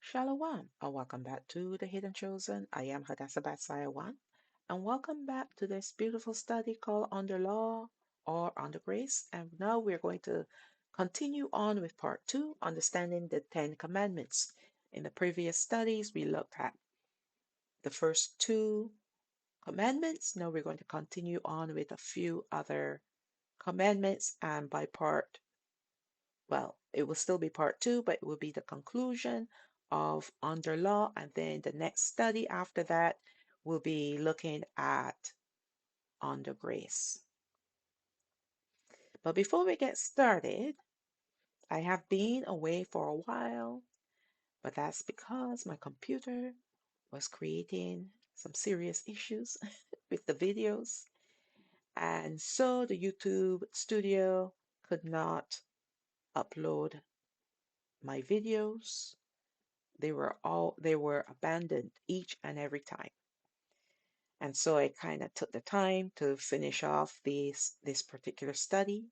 Shalawam, and welcome back to The Hidden Chosen. I am Hadassah Batsayawan, and welcome back to this beautiful study called Under Law or Under Grace. And now we're going to continue on with part two, understanding the Ten Commandments. In the previous studies, we looked at the first two commandments. Now we're going to continue on with a few other commandments, and by part well, it will still be part two, but it will be the conclusion of under law. And then the next study after that will be looking at under grace. But before we get started, I have been away for a while, but that's because my computer was creating some serious issues with the videos. And so the YouTube studio could not upload my videos. They were abandoned each and every time. And so I kind of took the time to finish off this particular study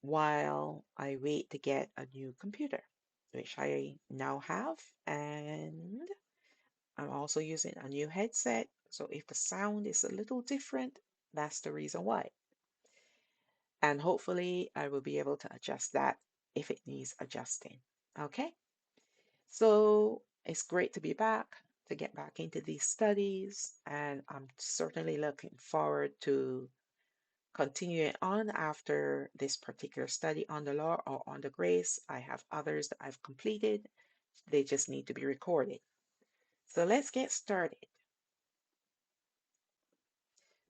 while I wait to get a new computer, which I now have, and I'm also using a new headset. So if the sound is a little different, that's the reason why. And hopefully I will be able to adjust that if it needs adjusting. Okay? So it's great to be back, to get back into these studies, and I'm certainly looking forward to continuing on after this particular study on the law or on the grace. I have others that I've completed, they just need to be recorded. So let's get started.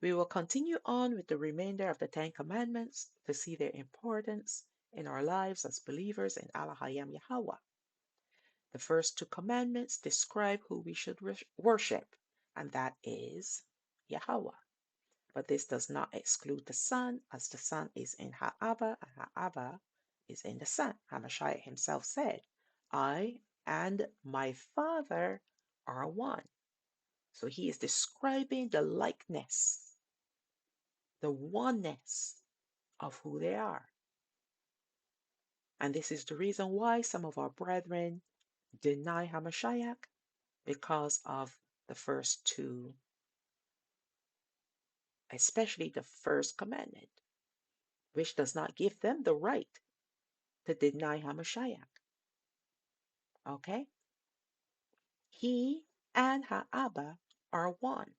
We will continue on with the remainder of the Ten Commandments to see their importance in our lives as believers in Alahayam Yahawah. The first two commandments describe who we should worship, and that is Yahawah. But this does not exclude the Son, as the Son is in HaAbba, and HaAbba is in the Son. HaMashayach himself said, I and my Father are one. So he is describing the likeness, the oneness of who they are. And this is the reason why some of our brethren deny HaMashayach, because of the first two, especially the first commandment, which does not give them the right to deny HaMashayach. Okay? He and Ha'abba are one.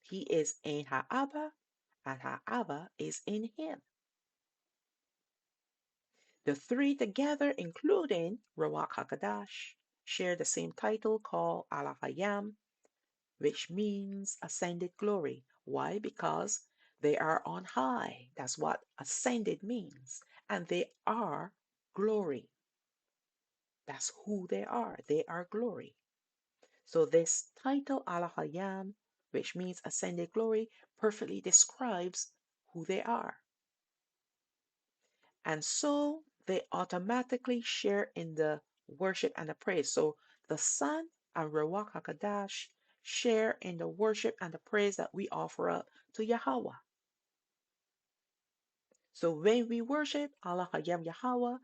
He is in Ha'abba, and Ha'abba is in him. The three together, including Ruach HaKodesh, share the same title called Alahayam, which means ascended glory. Why? Because they are on high. That's what ascended means. And they are glory. That's who they are. They are glory. So this title, Alahayam, which means ascended glory, perfectly describes who they are. And so they automatically share in the worship and the praise. So the Son and Ruach HaKodesh share in the worship and the praise that we offer up to Yahawah. So when we worship Alahayam Yahawah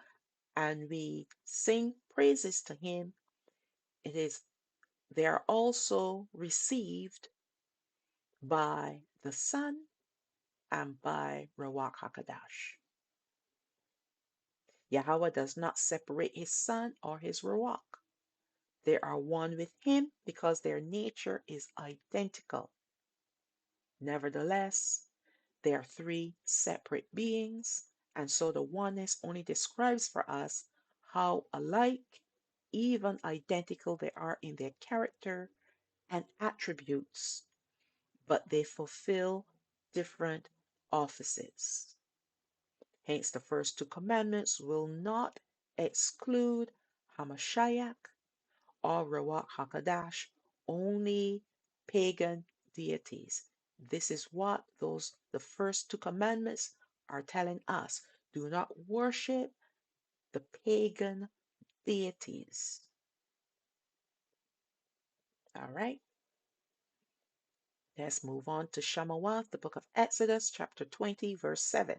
and we sing praises to him, they are also received by the Son and by Ruach HaKodesh. Yahawah does not separate his Son or his Ruach. They are one with him because their nature is identical. Nevertheless, they are three separate beings, and so the oneness only describes for us how alike, even identical they are in their character and attributes, but they fulfill different offices. Hence, the first two commandments will not exclude HaMashayach or Ruach HaKodesh, only pagan deities. This is what the first two commandments are telling us. Do not worship the pagan deities. All right. Let's move on to Shalawam, the book of Exodus, chapter 20, verse 7.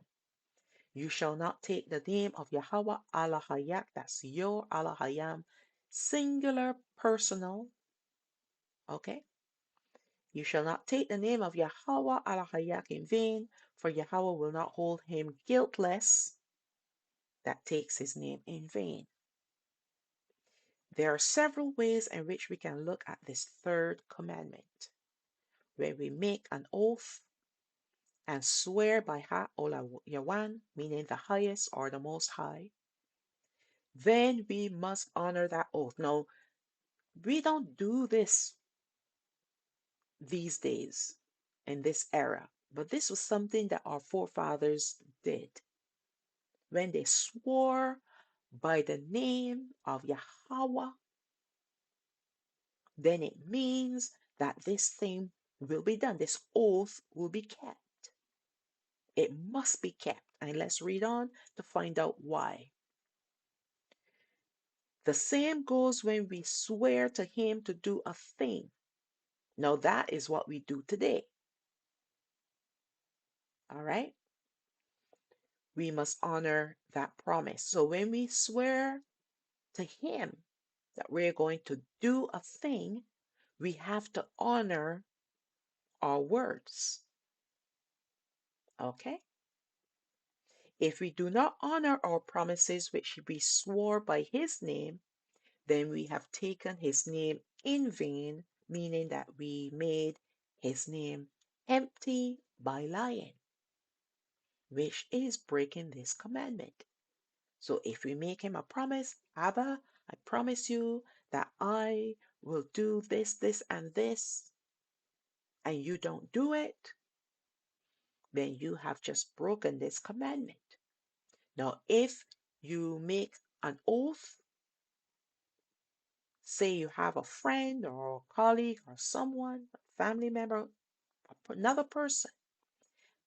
You shall not take the name of Yahawah Alahayach, that's your Alahayam, singular, personal, okay? You shall not take the name of Yahawah Alahayach in vain, for Yahawah will not hold him guiltless that takes his name in vain. There are several ways in which we can look at this third commandment. When we make an oath and swear by Ha-Ola-Yawan, meaning the highest or the most high, then we must honor that oath. Now, we don't do this these days in this era, but this was something that our forefathers did. When they swore by the name of Yahawah, then it means that this thing will be done. This oath will be kept. It must be kept. And let's read on to find out why. The same goes when we swear to him to do a thing. Now that is what we do today. All right? We must honor that promise. So when we swear to him that we're going to do a thing, we have to honor our words. Okay? If we do not honor our promises which we swore by his name, then we have taken his name in vain, meaning that we made his name empty by lying, which is breaking this commandment. So if we make him a promise, Abba, I promise you that I will do this, this, and this, and you don't do it, then you have just broken this commandment. Now, if you make an oath, say you have a friend or a colleague or someone, a family member, another person,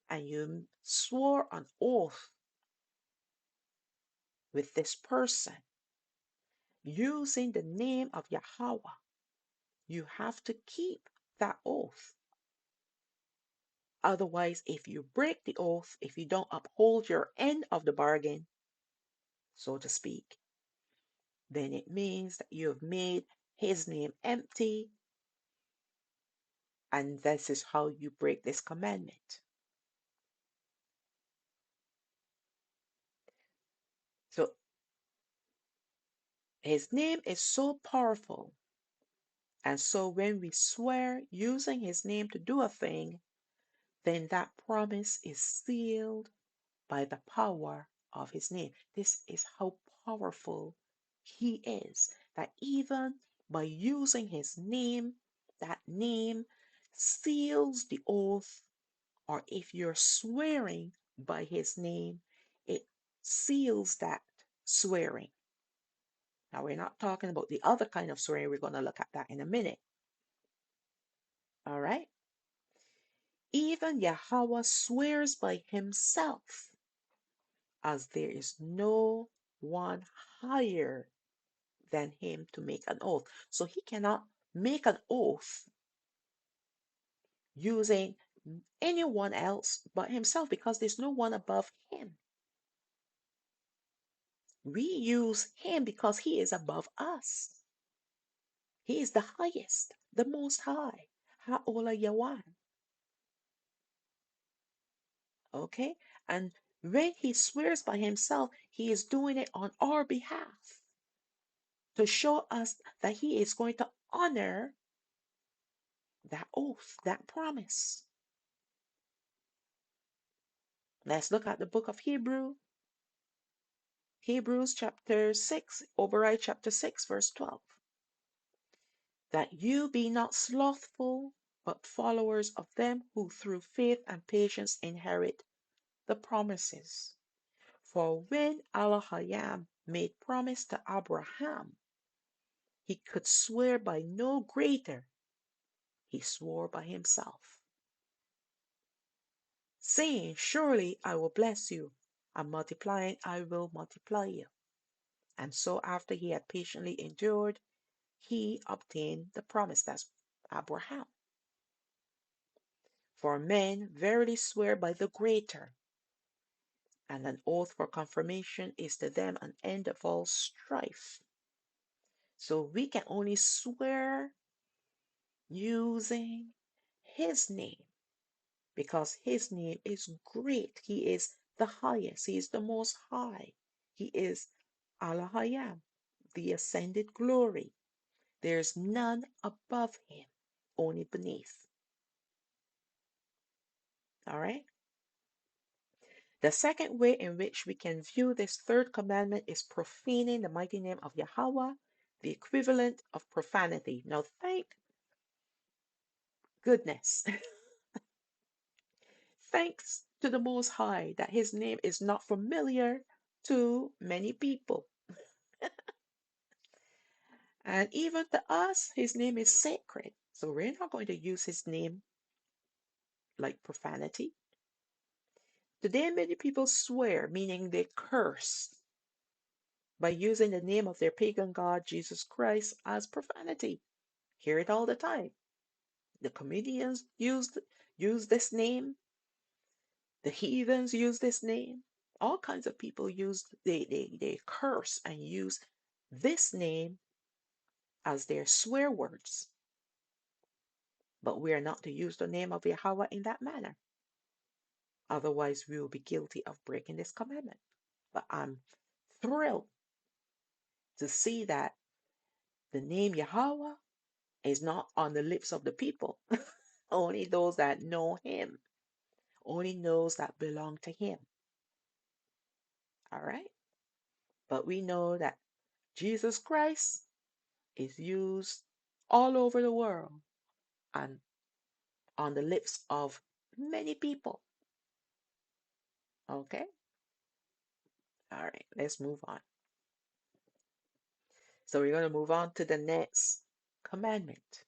and you swore an oath with this person using the name of Yahawah, you have to keep that oath. Otherwise, if you break the oath, if you don't uphold your end of the bargain, so to speak, then it means that you have made his name empty, and this is how you break this commandment. So his name is so powerful, and so when we swear using his name to do a thing, then that promise is sealed by the power of his name. This is how powerful he is, that even by using his name, that name seals the oath, or if you're swearing by his name, it seals that swearing. Now, we're not talking about the other kind of swearing. We're going to look at that in a minute. All right? Even Yahweh swears by himself, as there is no one higher than him to make an oath. So he cannot make an oath using anyone else but himself, because there's no one above him. We use him because he is above us. He is the highest, the most high. Ha-Ola-Yawan. Okay? And when he swears by himself, he is doing it on our behalf to show us that he is going to honor that oath, that promise. Let's look at the book of Hebrews chapter 6, override chapter 6, verse 12. That you be not slothful, but followers of them who through faith and patience inherit the promises. For when Alahayam made promise to Abraham, he could swear by no greater. He swore by himself, saying, surely I will bless you, and multiplying I will multiply you. And so after he had patiently endured, he obtained the promise. That's Abraham. For men verily swear by the greater, And an oath for confirmation is to them an end of all strife. So we can only swear using his name because his name is great. He is the highest. He is the most high. He is Alahayam, the ascended glory. There's none above him, only beneath. All right? The second way in which we can view this third commandment is profaning the mighty name of Yahawah, the equivalent of profanity. Now, thank goodness, thanks to the Most High that his name is not familiar to many people. And even to us, his name is sacred. So we're not going to use his name like profanity. Today, many people swear, meaning they curse, by using the name of their pagan god, Jesus Christ, as profanity. Hear it all the time. The comedians use this name. The heathens use this name. All kinds of people they curse and use this name as their swear words. But we are not to use the name of Yahweh in that manner. Otherwise, we will be guilty of breaking this commandment. But I'm thrilled to see that the name Yahweh is not on the lips of the people. Only those that know him, only those that belong to him. All right? But we know that Jesus Christ is used all over the world and on the lips of many people. Okay? All right, let's move on. So we're going to move on to the next commandment.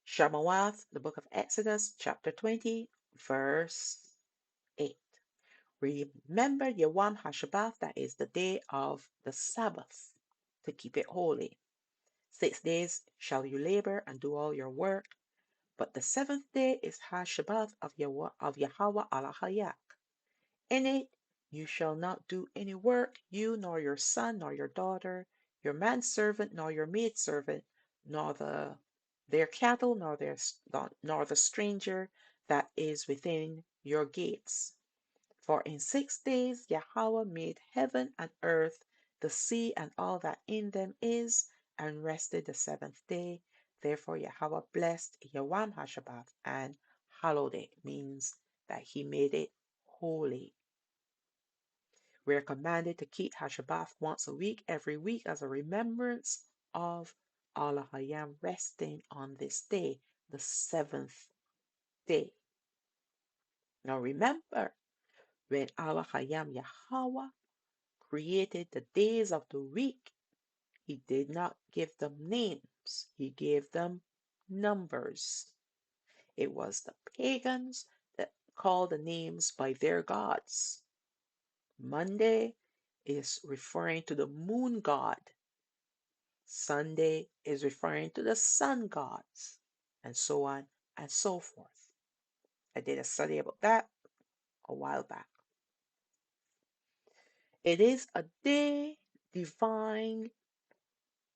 Shalawam, the book of Exodus, chapter 20, verse 8. Remember Yawam HaShabbat, that is the day of the Sabbath, to keep it holy. 6 days shall you labor and do all your work, but the seventh day is HaShabbat of Yahawah Alahayach. In it you shall not do any work, you nor your son nor your daughter, your manservant nor your maidservant, nor their cattle nor the stranger that is within your gates. For in 6 days Yahweh made heaven and earth, the sea and all that in them is, and rested the seventh day. Therefore Yahweh blessed Yawam HaShabbat and hallowed it, means that he made it holy. We are commanded to keep HaShabbat once a week, every week, as a remembrance of Alahayam resting on this day, the seventh day. Now remember, when Alahayam Yahawah created the days of the week, he did not give them names, he gave them numbers. It was the pagans that called the names by their gods. Monday is referring to the moon god. Sunday is referring to the sun gods, and so on and so forth. I did a study about that a while back. It is a day divine.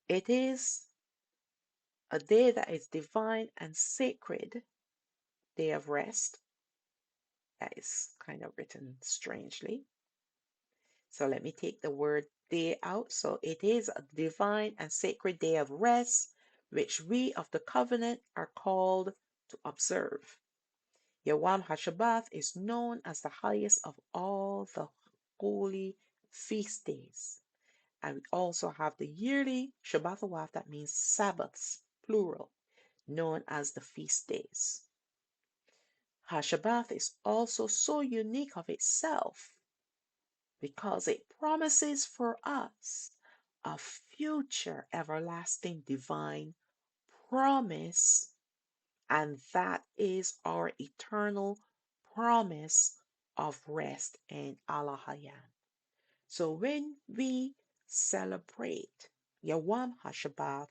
It is a day that is divine and sacred, day of rest. That is kind of written strangely. So let me take the word day out. So it is a divine and sacred day of rest, which we of the covenant are called to observe. Yawam HaShabbat is known as the highest of all the holy feast days. And we also have the yearly Shabbatawaf, that means Sabbaths, plural, known as the feast days. HaShabbat is also so unique of itself because it promises for us a future everlasting divine promise, and that is our eternal promise of rest in Alahayam. So when we celebrate Yawam HaShabbat,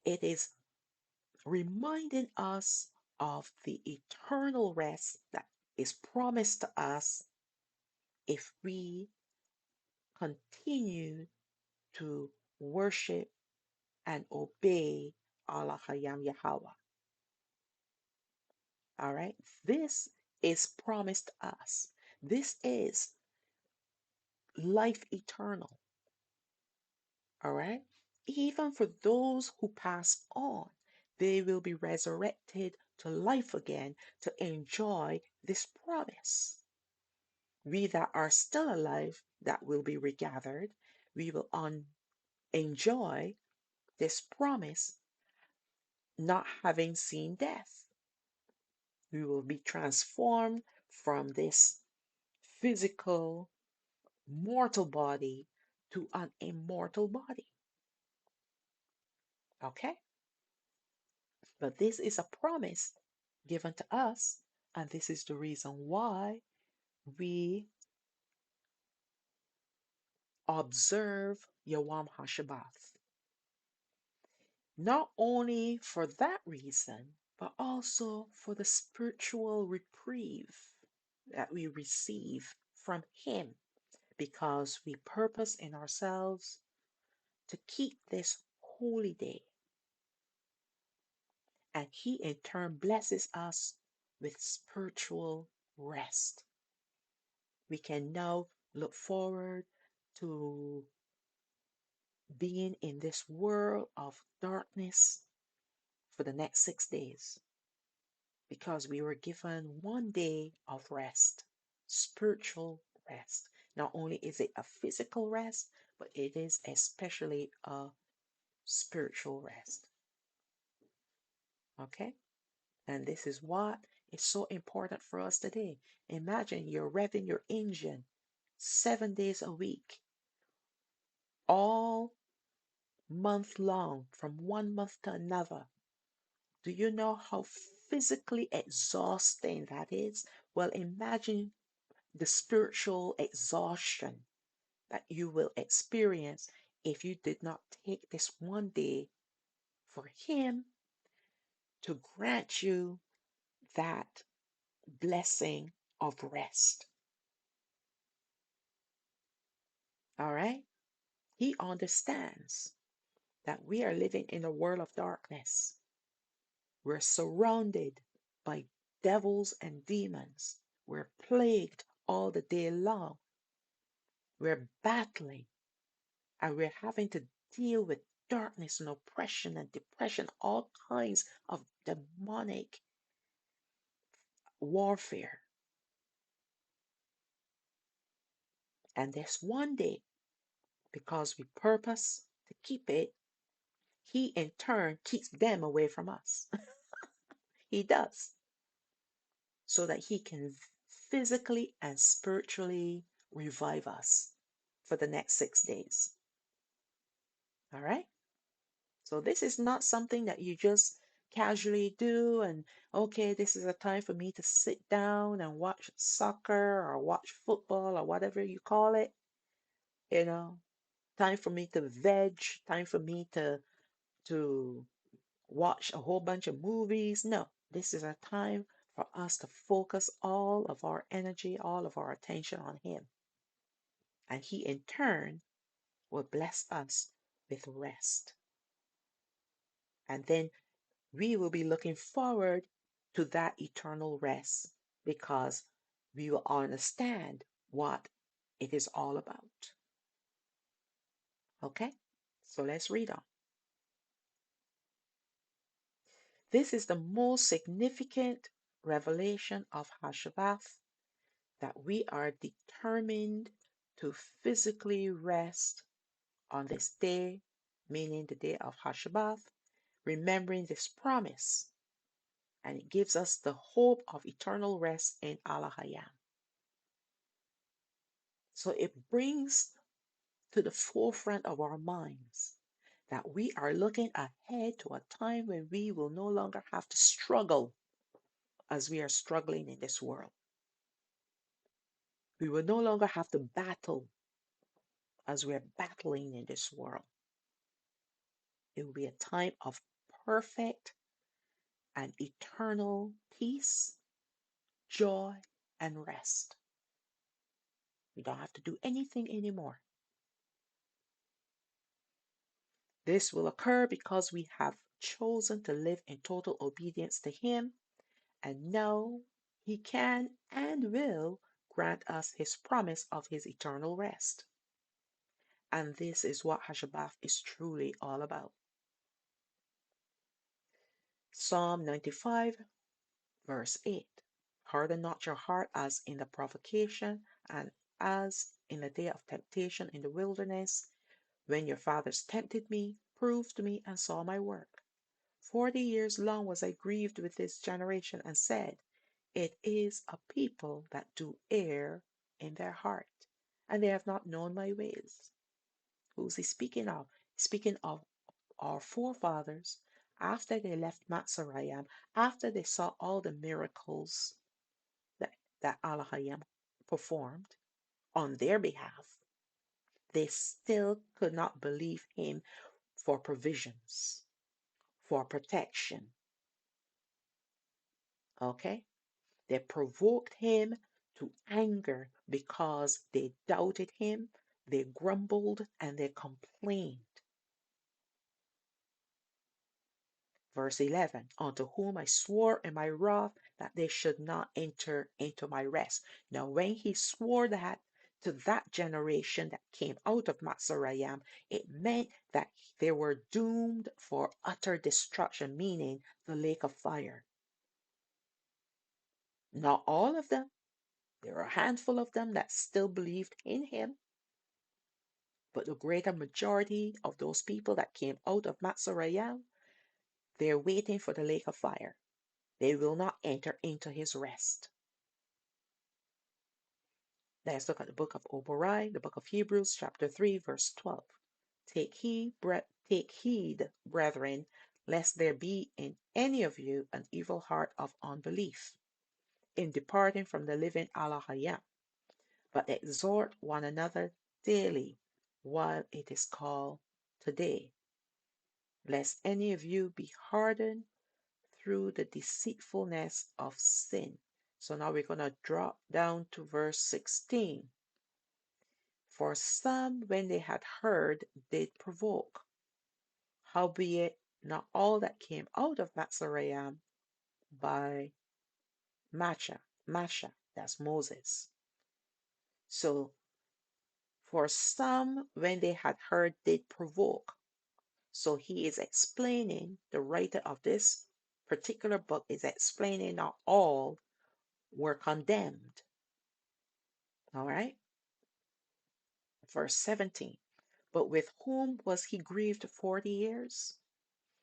it is reminding us of the eternal rest that is promised to us if we continue to worship and obey Alahayam Yahawah. All right? This is promised us. This is life eternal. All right? Even for those who pass on, they will be resurrected to life again to enjoy this promise. We that are still alive, that will be regathered, we will enjoy this promise, not having seen death. We will be transformed from this physical, mortal body to an immortal body. Okay? But this is a promise given to us, and this is the reason why we observe Yawam HaShabbat. Not only for that reason, but also for the spiritual reprieve that we receive from Him, because we purpose in ourselves to keep this holy day. And He in turn blesses us with spiritual rest. We can now look forward to being in this world of darkness for the next 6 days, because we were given one day of rest, spiritual rest. Not only is it a physical rest, but it is especially a spiritual rest. Okay? And this is what is so important for us today. Imagine you're revving your engine 7 days a week, all month long, from one month to another. Do you know how physically exhausting that is? Well, imagine the spiritual exhaustion that you will experience if you did not take this one day for Him to grant you that blessing of rest. All right? He understands that we are living in a world of darkness. We're surrounded by devils and demons. We're plagued all the day long. We're battling, and we're having to deal with darkness and oppression and depression, all kinds of demonic warfare. And this one day, because we purpose to keep it, He in turn keeps them away from us. He does, so that He can physically and spiritually revive us for the next 6 days. All right? So this is not something that you just casually do and, okay, this is a time for me to sit down and watch soccer or watch football or whatever you call it. You know, time for me to veg, time for me to watch a whole bunch of movies. No, this is a time for us to focus all of our energy, all of our attention on Him. And He in turn will bless us with rest. And then we will be looking forward to that eternal rest, because we will understand what it is all about. Okay? So let's read on. This is the most significant revelation of HaShabbat, that we are determined to physically rest on this day, meaning the day of HaShabbat, remembering this promise, and it gives us the hope of eternal rest in Alahayam. So it brings to the forefront of our minds that we are looking ahead to a time when we will no longer have to struggle as we are struggling in this world. We will no longer have to battle as we're battling in this world. It will be a time of perfect and eternal peace, joy, and rest. We don't have to do anything anymore. This will occur because we have chosen to live in total obedience to Him and know He can and will grant us His promise of His eternal rest. And this is what HaShabbat is truly all about. Psalm 95, verse 8. Harden not your heart as in the provocation and as in the day of temptation in the wilderness, when your fathers tempted me, proved me, and saw my work. 40 years long was I grieved with this generation, and said, it is a people that do err in their heart, and they have not known my ways. Who's he speaking of? Speaking of our forefathers after they left Matzarayim, after they saw all the miracles that Alahayam performed on their behalf, they still could not believe him for provisions, for protection. Okay? They provoked him to anger because they doubted him, they grumbled, and they complained. Verse 11, unto whom I swore in my wrath that they should not enter into my rest. Now, when he swore that to that generation that came out of Matzarayim, it meant that they were doomed for utter destruction, meaning the lake of fire. Not all of them. There are a handful of them that still believed in him, but the greater majority of those people that came out of Matzarayim, they're waiting for the lake of fire. They will not enter into his rest. Let's look at the book of Obadiah, the book of Hebrews, chapter 3, verse 12. Take heed, brethren, lest there be in any of you an evil heart of unbelief, in departing from the living Alahayam, but exhort one another daily, while it is called today, lest any of you be hardened through the deceitfulness of sin. So now we're going to drop down to verse 16. For some, when they had heard, did provoke. Howbeit, not all that came out of Matzarayim by Masha, that's Moses. So, for some, when they had heard, did provoke. So he is explaining, the writer of this particular book is explaining not all were condemned. All right? Verse 17. But with whom was he grieved 40 years?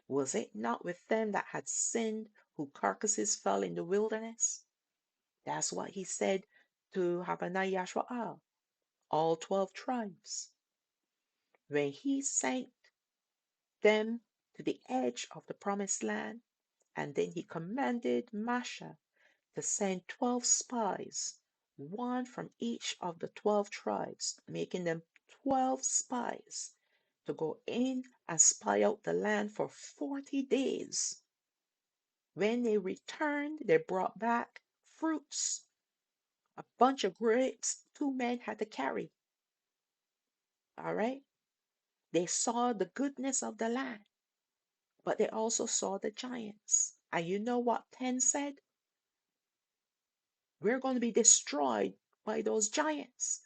Was it not with them that had sinned, whose carcasses fell in the wilderness? That's what he said to HaMashayach Yahawah, all 12 tribes. When he sent them to the edge of the promised land, and then he commanded Masha to send 12 spies, one from each of the 12 tribes, making them 12 spies to go in and spy out the land for 40 days. When they returned, they brought back fruits, a bunch of grapes 2 men had to carry. All right? They saw the goodness of the land, but they also saw the giants. And you know what 10 said? We're going to be destroyed by those giants.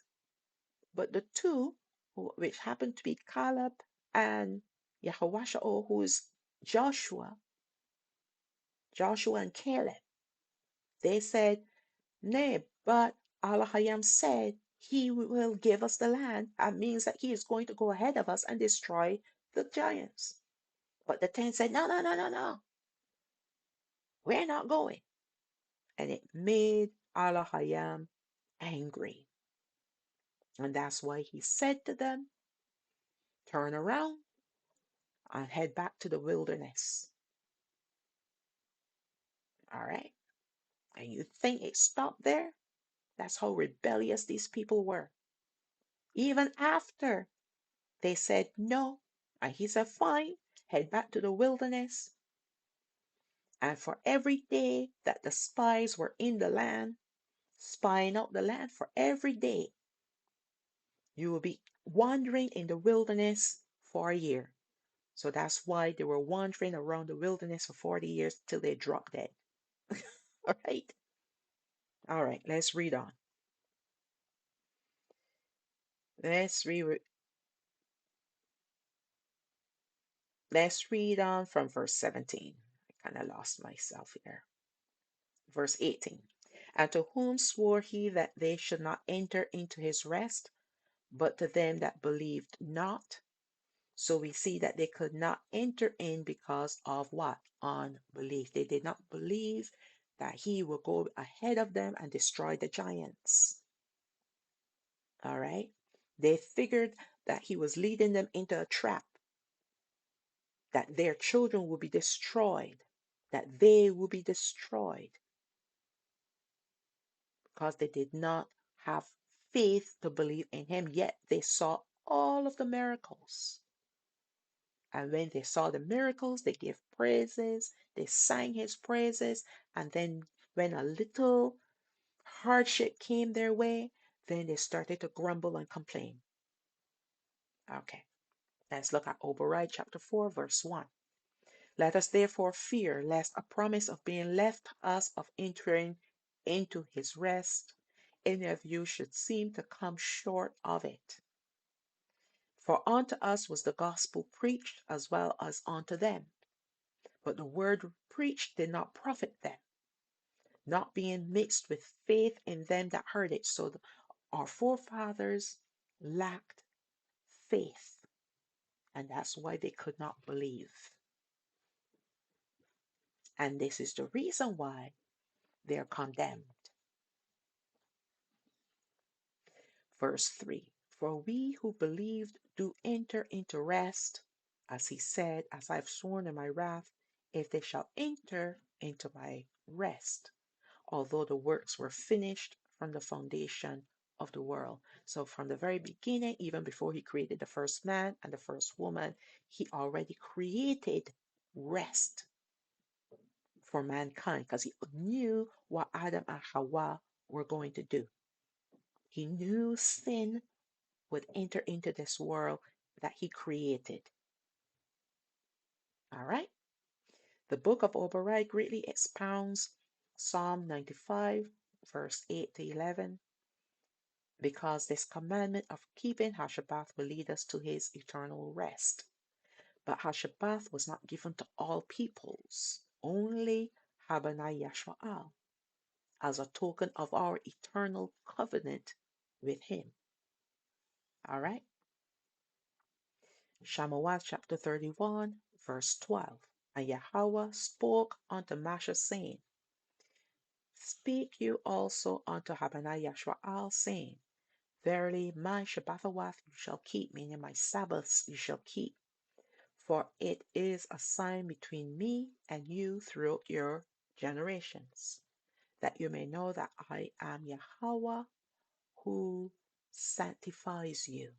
But the 2, which happened to be Caleb and Yahawasha'o, who is Joshua and Caleb, they said, nay, but Alahayam said he will give us the land. That means that he is going to go ahead of us and destroy the giants. But the 10 said, no, no, no, no, no. We're not going. And it made Alahayam angry. And that's why he said to them, turn around and head back to the wilderness. All right? And you think it stopped there? That's how rebellious these people were. Even after they said no, and he said, fine, head back to the wilderness. And for every day that the spies were in the land, spying out the land, for every day, You will be wandering in the wilderness for a year. So that's why they were wandering around the wilderness for 40 years till they dropped dead. All right. All right. Let's read on. Let's read. Let's read on from verse 17. I kind of lost myself here. Verse 18. And to whom swore he that they should not enter into his rest, but to them that believed not? So we see that they could not enter in because of what? Unbelief. They did not believe that he would go ahead of them and destroy the giants. All right. They figured that he was leading them into a trap, that their children would be destroyed, that they would be destroyed because they did not have faith to believe in him. Yet they saw all of the miracles. And when they saw the miracles, they gave praises, they sang his praises. And then when a little hardship came their way, then they started to grumble and complain. Okay, let's look at Obadiah chapter 4, verse 1. Let us therefore fear lest a promise of being left us of entering into his rest, any of you should seem to come short of it. For unto us was the gospel preached as well as unto them. But the word preached did not profit them, not being mixed with faith in them that heard it. So our forefathers lacked faith, and that's why they could not believe. And this is the reason why they're condemned. Verse 3. For we who believed do enter into rest, as he said, as I've sworn in my wrath, if they shall enter into my rest, although the works were finished from the foundation of the world. So from the very beginning, even before he created the first man and the first woman, he already created rest for mankind because he knew what Adam and Hawa were going to do. He knew sin would enter into this world that he created. All right? The book of Obadiah greatly expounds Psalm 95, verse 8 to 11, because this commandment of keeping HaShabbat will lead us to his eternal rest. But HaShabbat was not given to all peoples, only HaMashayach Yahawah, as a token of our eternal covenant with him. All right? Shalawam chapter 31, verse 12. And Yahweh spoke unto Masha, saying, Speak you also unto HaMashayach Yahawah, saying, Verily my Shabbathawath you shall keep, meaning my Sabbaths you shall keep. For it is a sign between me and you throughout your generations, that you may know that I am Yahweh who sanctifies you.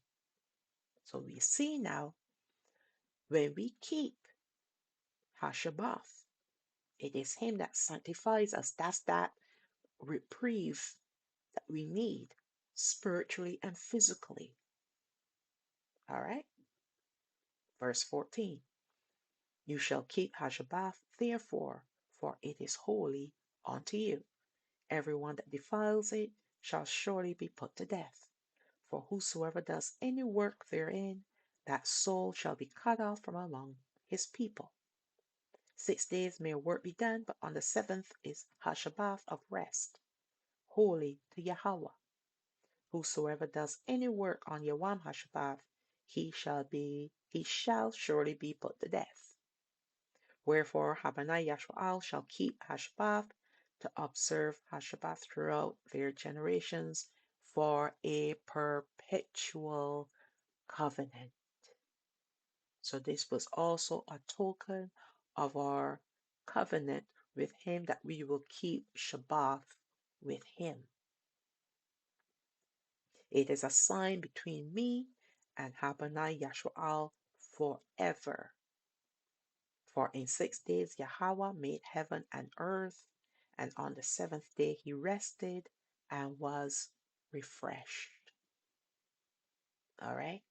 So we see now, when we keep HaShabbath, it is him that sanctifies us. That's that reprieve that we need spiritually and physically. All right? Verse 14. You shall keep HaShabbath, therefore, for it is holy unto you. Everyone that defiles it shall surely be put to death. For whosoever does any work therein, that soul shall be cut off from among his people. 6 days may work be done, but on the seventh is HaShabbath of rest, holy to Yahweh. Whosoever does any work on Yawam HaShabbath, he shall surely be put to death. Wherefore HaMashayach Yahawah shall keep HaShabbath to observe HaShabbath throughout their generations for a perpetual covenant. So this was also a token of our covenant with him, that we will keep Shabbat with him. It is a sign between me and HaMashayach Yahawah forever. For in 6 days Yahweh made heaven and earth, and on the seventh day he rested and was refreshed. All right.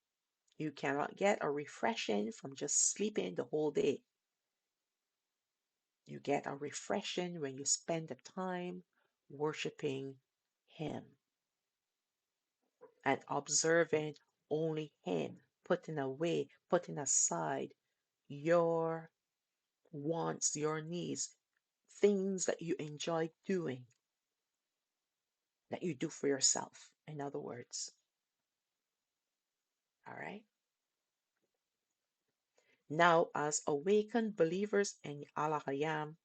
You cannot get a refreshing from just sleeping the whole day. You get a refreshing when you spend the time worshiping Him and observing only Him, putting aside your wants, your needs, things that you enjoy doing, that you do for yourself, in other words. All right. Now, as awakened believers in Alahayam,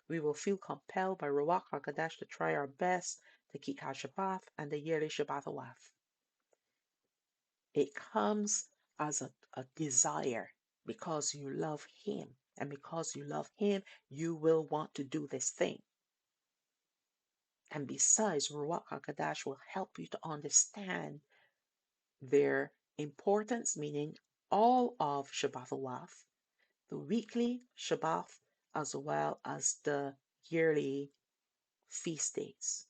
we will feel compelled by Ruach HaKodesh to try our best to keep HaShabbat and the yearly Shabbat Awaf. It comes as a desire because you love Him. And because you love Him, you will want to do this thing. And besides, Ruach HaKodesh will help you to understand their importance, meaning all of Shabbat Awaf, the weekly Shabbat, as well as the yearly feast days.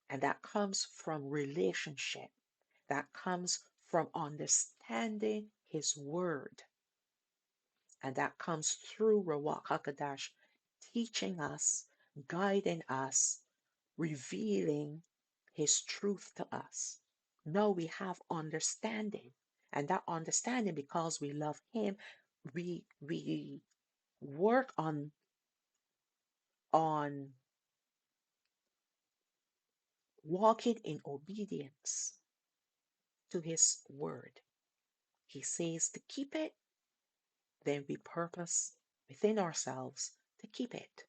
And that comes from relationship. That comes from understanding His Word. And that comes through Ruach HaKodesh teaching us, guiding us, revealing His truth to us. Now we have understanding. And that understanding, because we love Him, we work on walking in obedience to His Word. He says to keep it, then we purpose within ourselves to keep it.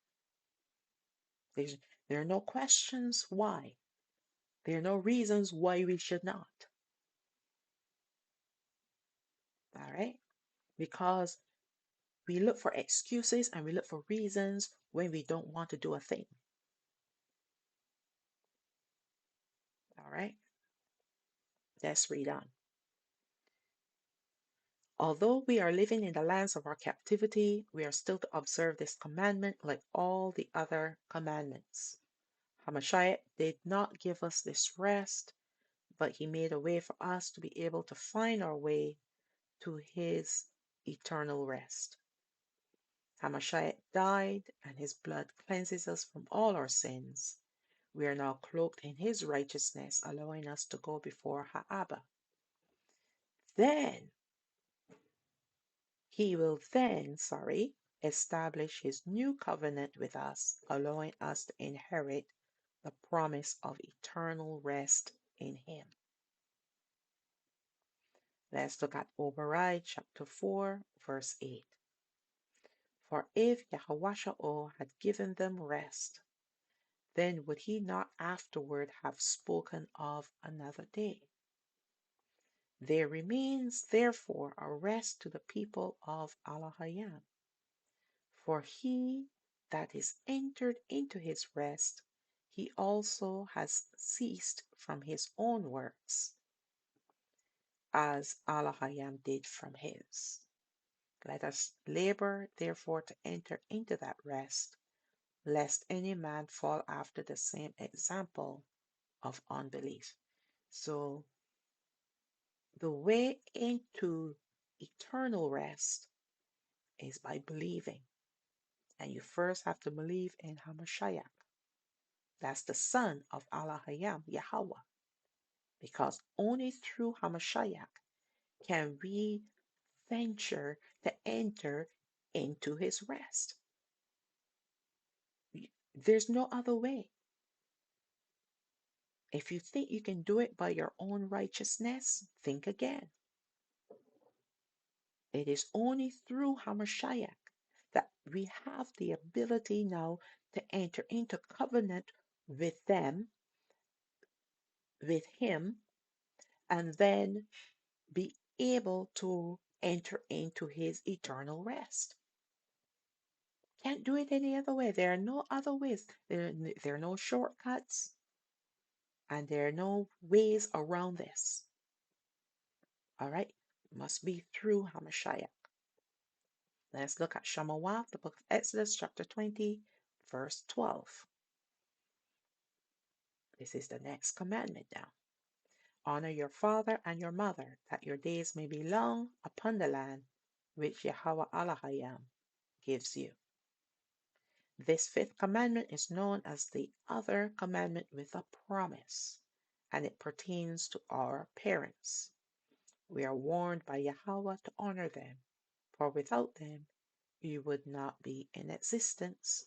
There's, there are no questions why. There are no reasons why we should not. All right? Because we look for excuses and we look for reasons when we don't want to do a thing. All right? Let's read on. Although we are living in the lands of our captivity, we are still to observe this commandment like all the other commandments. HaMashayach did not give us this rest, but He made a way for us to be able to find our way to His eternal rest. HaMashayach died, and His blood cleanses us from all our sins. We are now cloaked in His righteousness, allowing us to go before Ha'abba. Then He will establish His new covenant with us, allowing us to inherit the promise of eternal rest in Him. Let's look at Obadiah chapter 4, verse 8. For if Yahawah had given them rest, then would He not afterward have spoken of another day? There remains therefore a rest to the people of Alahayam. For he that is entered into his rest, he also has ceased from his own works, as Alahayam did from his. Let us labor therefore to enter into that rest, lest any man fall after the same example of unbelief. So the way into eternal rest is by believing. And you first have to believe in HaMashayach. That's the son of Alahayam Yahawah. Because only through HaMashayach can we venture to enter into His rest. There's no other way. If you think you can do it by your own righteousness, think again. It is only through HaMashayach that we have the ability now to enter into covenant with them, with Him, and then be able to enter into His eternal rest. Can't do it any other way. There are no other ways. There are no shortcuts, and there are no ways around this. All right? It must be through HaMashayach. Let's look at Shalawam, the book of Exodus, chapter 20, verse 12. This is the next commandment now. Honor your father and your mother, that your days may be long upon the land which Yahawah Alahayam gives you. This fifth commandment is known as the other commandment with a promise, and it pertains to our parents. We are warned by Yahawah to honor them, for without them you would not be in existence,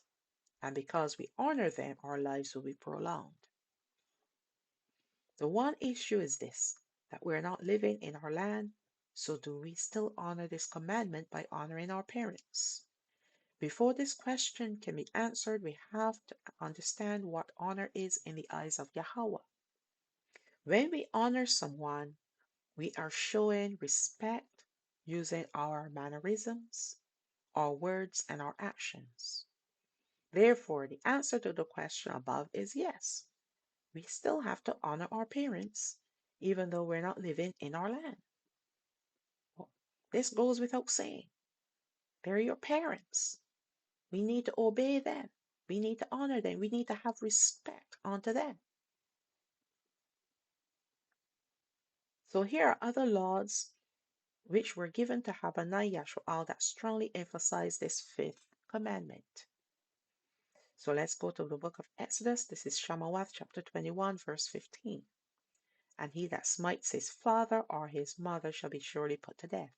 and because we honor them, our lives will be prolonged. The one issue is this, that we're not living in our land, so do we still honor this commandment by honoring our parents? Before this question can be answered, we have to understand what honor is in the eyes of Yahawah. When we honor someone, we are showing respect using our mannerisms, our words, and our actions. Therefore, the answer to the question above is yes. We still have to honor our parents, even though we're not living in our land. Well, this goes without saying. They're your parents. We need to obey them. We need to honor them. We need to have respect unto them. So here are other laws which were given to HaMashayach Yahawah that strongly emphasize this fifth commandment. So let's go to the book of Exodus. This is Shalawam chapter 21, verse 15. And he that smites his father or his mother shall be surely put to death.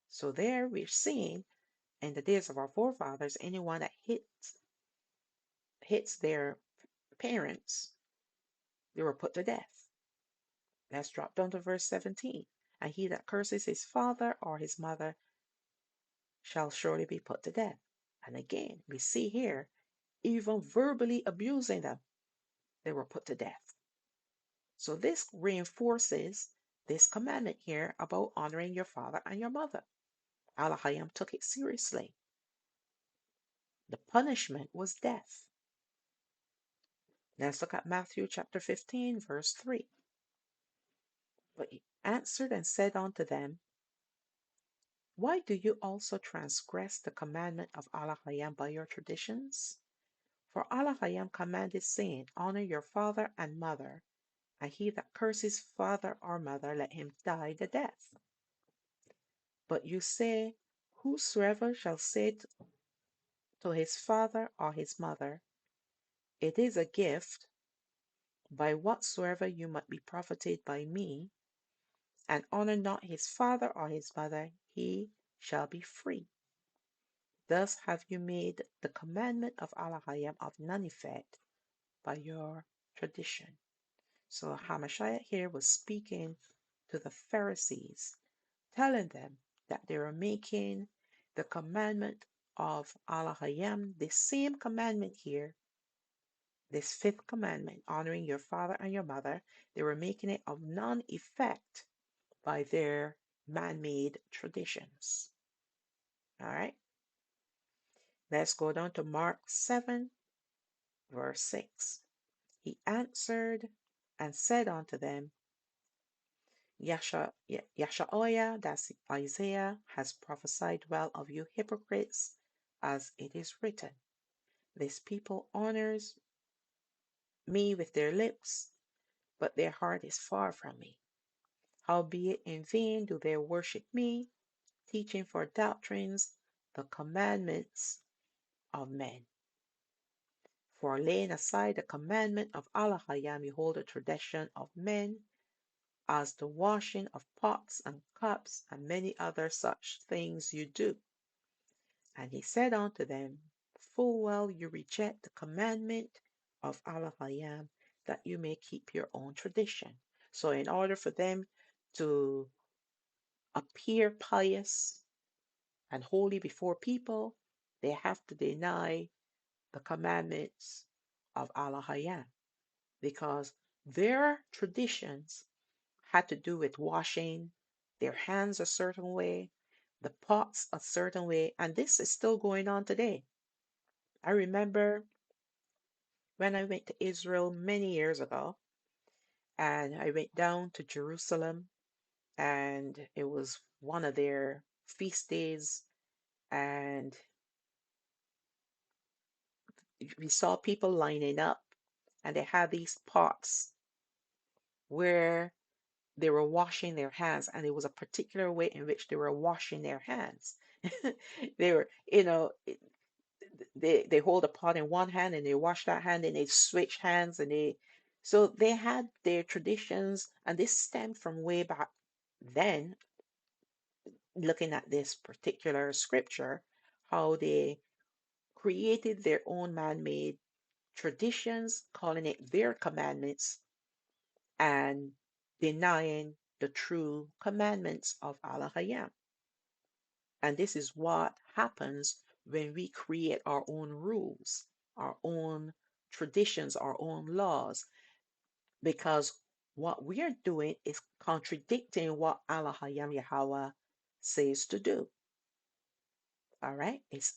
So there we're seeing in the days of our forefathers, anyone that hits their parents, they were put to death. Let's drop down to verse 17. And he that curses his father or his mother shall surely be put to death. And again, we see here, even verbally abusing them, they were put to death. So this reinforces this commandment here about honoring your father and your mother. Alahayam took it seriously. The punishment was death. Let's look at Matthew chapter 15, verse 3. But he answered and said unto them, why do you also transgress the commandment of Alahayam by your traditions? For Alahayam commanded, saying, honor your father and mother, and he that curses father or mother, let him die the death. But you say, whosoever shall say to his father or his mother, it is a gift, by whatsoever you might be profited by me, and honor not his father or his mother, he shall be free. Thus have you made the commandment of Alahayam of none effect by your tradition. So HaMashayach here was speaking to the Pharisees, telling them that they were making the commandment of Alahayam, the same commandment here, this fifth commandment, honoring your father and your mother, they were making it of none effect by their man-made traditions. All right, let's go down to Mark 7, verse 6. He answered and said unto them, Yahawah, that's Isaiah, has prophesied well of you hypocrites, as it is written, this people honors me with their lips, but their heart is far from me. Howbeit in vain do they worship me, teaching for doctrines the commandments of men. For laying aside the commandment of Alahayam, you hold the tradition of men, as the washing of pots and cups, and many other such things you do. And he said unto them, full well you reject the commandment of Alahayam, that you may keep your own tradition. So in order for them to appear pious and holy before people, they have to deny the commandments of Alahayam, because their traditions had to do with washing their hands a certain way, the pots a certain way, and this is still going on today. I remember when I went to Israel many years ago, and I went down to Jerusalem, and it was one of their feast days, and we saw people lining up, and they had these pots where they were washing their hands, and it was a particular way in which they were washing their hands. They were, they hold a pot in one hand and they wash that hand and they switch hands and so they had their traditions, and this stemmed from way back then. Looking at this particular scripture, how they created their own man-made traditions, calling it their commandments, and denying the true commandments of Alahayam. And this is what happens when we create our own rules, our own traditions, our own laws, because what we are doing is contradicting what Alahayam Yahawah says to do. All right? It's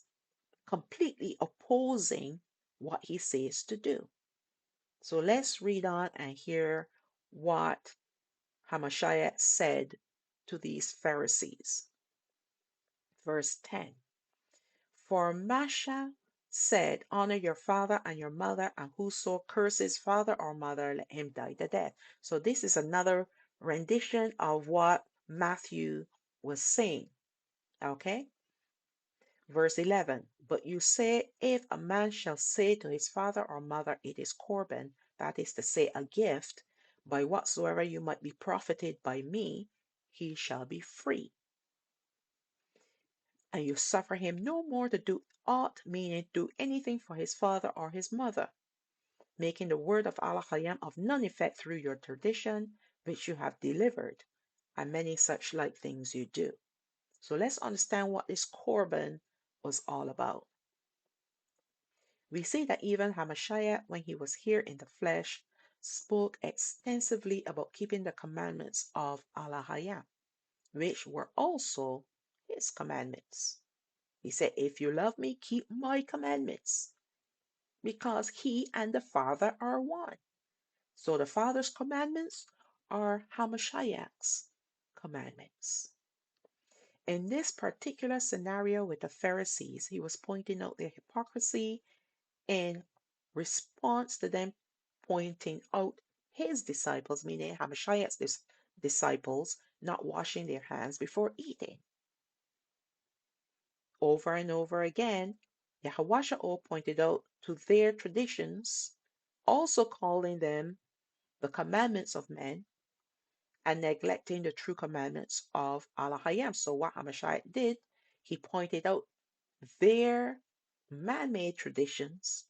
completely opposing what he says to do. So let's read on and hear what HaMashayach said to these Pharisees. Verse 10. For Masha said, honor your father and your mother, and whoso curses father or mother, let him die the death. So this is another rendition of what Matthew was saying. Okay? Verse 11. But you say, if a man shall say to his father or mother, it is Corban, that is to say, a gift, by whatsoever you might be profited by me, he shall be free. And you suffer him no more to do aught, meaning do anything for his father or his mother, making the word of Alahayam of none effect through your tradition, which you have delivered, and many such like things you do. So let's understand what this Corban was all about. We see that even HaMashayach, when he was here in the flesh, spoke extensively about keeping the commandments of Alahayam, which were also his commandments. He said, if you love me, keep my commandments, because he and the Father are one. So the Father's commandments are HaMashayach's commandments. In this particular scenario with the Pharisees, he was pointing out their hypocrisy in response to them pointing out his disciples, meaning HaMashayach's disciples, not washing their hands before eating. Over and over again, Yahawasha'o pointed out to their traditions, also calling them the commandments of men and neglecting the true commandments of Alahayam. So what HaMashayach did, he pointed out their man-made traditions,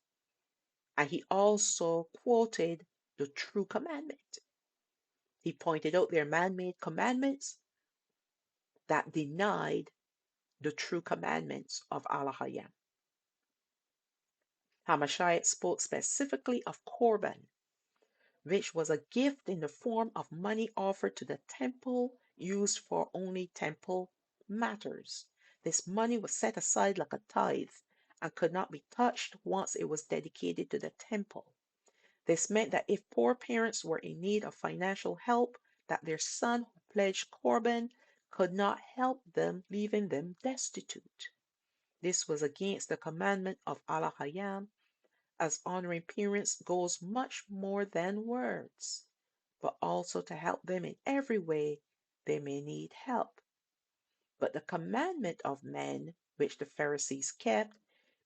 and he also quoted the true commandment. He pointed out their man-made commandments that denied the true commandments of Alahayam. HaMashayach spoke specifically of Korban, which was a gift in the form of money offered to the temple, used for only temple matters. This money was set aside like a tithe and could not be touched once it was dedicated to the temple. This meant that if poor parents were in need of financial help, that their son who pledged Korban could not help them, leaving them destitute. This was against the commandment of Alahayam, as honoring parents goes much more than words, but also to help them in every way they may need help. But the commandment of men, which the Pharisees kept,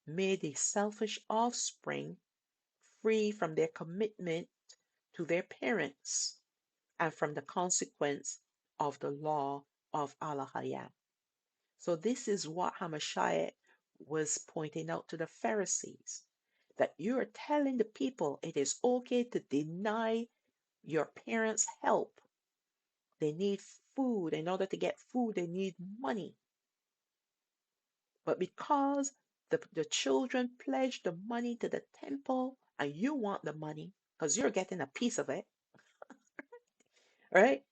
made the selfish offspring free from their commitment to their parents and from the consequence of the law of Alahayam. So this is what HaMashayach was pointing out to the Pharisees, that you're telling the people it is okay to deny your parents help. They need food. In order to get food, they need money. But because the children pledge the money to the temple and you want the money because you're getting a piece of it, right?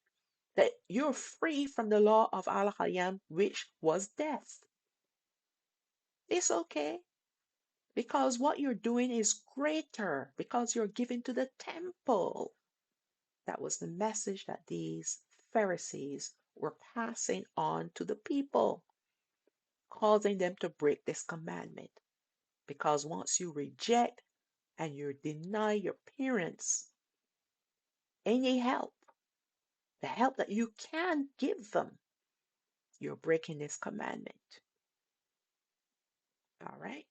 That you're free from the law of Al-Hayam, which was death. It's okay because what you're doing is greater because you're giving to the temple. That was the message that these Pharisees were passing on to the people, causing them to break this commandment. Because once you reject and you deny your parents any help, the help that you can give them, you're breaking this commandment. All right.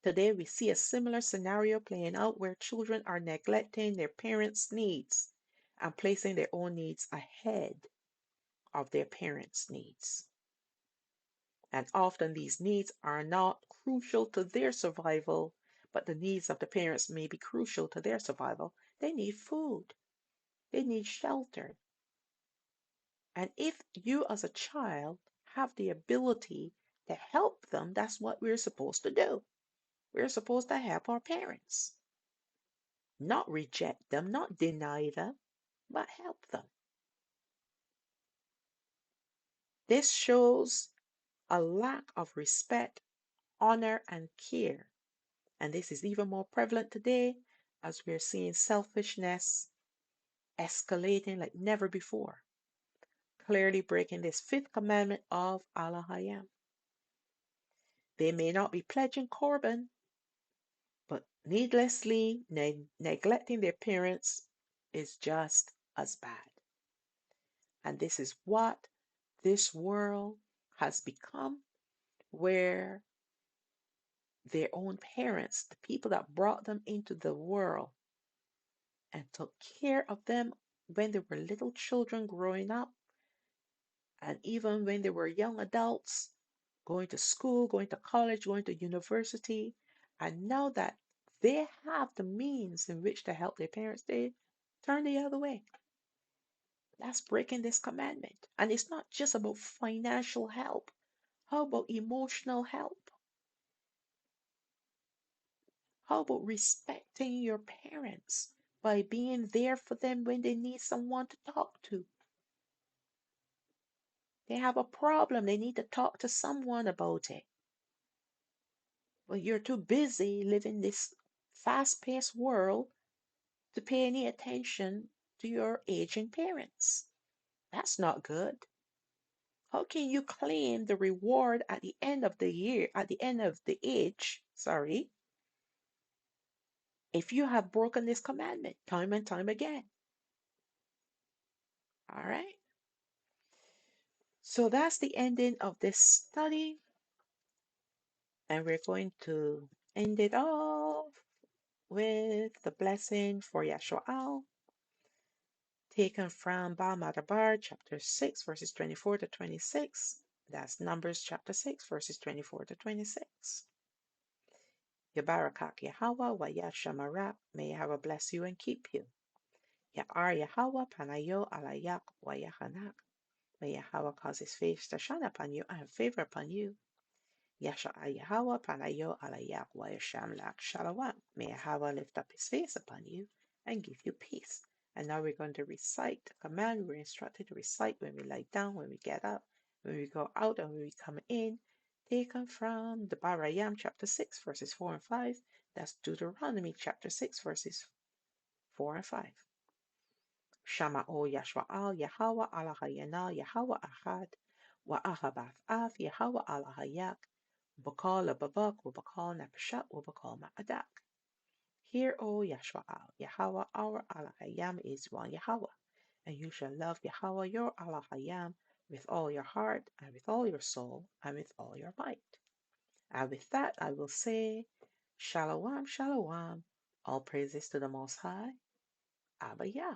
Today, we see a similar scenario playing out where children are neglecting their parents' needs and placing their own needs ahead of their parents' needs. And often these needs are not crucial to their survival, but the needs of the parents may be crucial to their survival. They need food, they need shelter. And if you, as a child, have the ability to help them, that's what we're supposed to do. We're supposed to help our parents, not reject them, not deny them, but help them. This shows a lack of respect, honor, and care. And this is even more prevalent today as we're seeing selfishness escalating like never before, clearly breaking this fifth commandment of Alahayam. They may not be pledging Korban, but needlessly neglecting their parents is just as bad. And this is what this world has become, where their own parents, the people that brought them into the world and took care of them when they were little children growing up, and even when they were young adults, going to school, going to college, going to university, and now that they have the means in which to help their parents, they turn the other way. That's breaking this commandment. And it's not just about financial help. How about emotional help? How about respecting your parents by being there for them when they need someone to talk to? They have a problem, they need to talk to someone about it. But you're too busy living this fast-paced world to pay any attention to your aging parents. That's not good. How can you claim the reward at the end of the year, at the end of the age, sorry, if you have broken this commandment time and time again? All right. So that's the ending of this study. And we're going to end it off with the blessing for Yashua, taken from Bamadabar, chapter 6, verses 24 to 26. That's Numbers chapter 6, verses 24 to 26. Yabarakak Yahawah, Wayashamarak, may Yahweh bless you and keep you. Ya'ar Yahawah, Panayo, Alayak, Wayahanak. May Yahweh cause his face to shine upon you and have favor upon you. Yasha'a Yahawah, Panayo, Alayak, Wayashamlak, Shalawam. May Yahweh lift up his face upon you and give you peace. And now we're going to recite the command we're instructed to recite when we lie down, when we get up, when we go out, and when we come in, taken from the Barayam chapter 6, verses 4 and 5. That's Deuteronomy chapter 6, verses 4 and 5. Shama o Yashwa'al Yahawah Alahayana Yahawah Ahad wa Ahabath Af Yahawah Alahayak Bakal Babak Wabakal Napashat Wabakal Ma'adak. Hear, O Yashwa'al Yahawah, our Alahayam is one Yahawah, and you shall love Yahawah your Alahayam with all your heart and with all your soul and with all your might. And with that I will say, Shalawam, Shalawam, all praises to the Most High, Abba Yah.